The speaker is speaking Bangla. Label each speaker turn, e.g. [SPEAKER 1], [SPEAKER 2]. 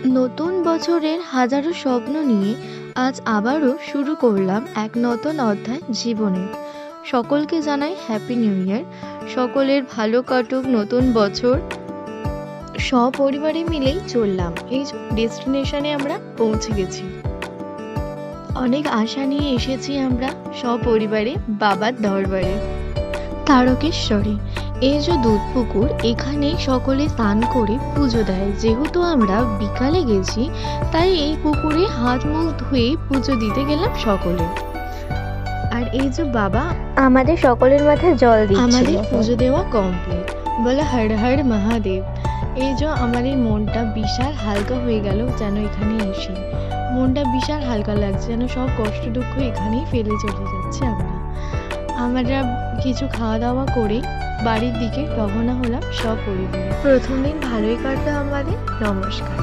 [SPEAKER 1] নতুন বছরের হাজারো স্বপ্ন নিয়ে আজ আবারও শুরু করলাম এক নতুন অধ্যায় জীবনের। সকলকে জানাই হ্যাপি নিউ ইয়ার। সকলের ভালো কাটুক নতুন বছর। সপরিবারে মিলেই চললাম, এই ডেস্টিনেশনে আমরা পৌঁছে গেছি। অনেক আশা নিয়ে এসেছি আমরা সপরিবারে বাবার দরবারে, তারকেশ্বরে। এই যে দুধ পুকুর, এখানেই সকলে স্নান করে পুজো দেয়। যেহেতু আমরা বিকালে গেছি, তাই এই পুকুরে হাত মুখ ধুয়ে পুজো দিতে গেলাম সকলে। আর এই যে বাবা
[SPEAKER 2] আমাদের সকলের মাথায় জল দিচ্ছিল।
[SPEAKER 1] আমাদের পুজো দেওয়া কমপ্লিট। বলে হর হর মহাদেব। এই যে আমাদের মনটা বিশাল হালকা হয়ে গেল যেন এখানে এসে। মনটা বিশাল হালকা লাগছে, যেন সব কষ্ট দুঃখ এখানেই ফেলে চলে যাচ্ছে। আমরা কিছু খাওয়া দাওয়া করে বাড়ির দিকে রওনা হলাম সপরিবারে। প্রথম দিন ভালোই কাটলো আমাদের। নমস্কার।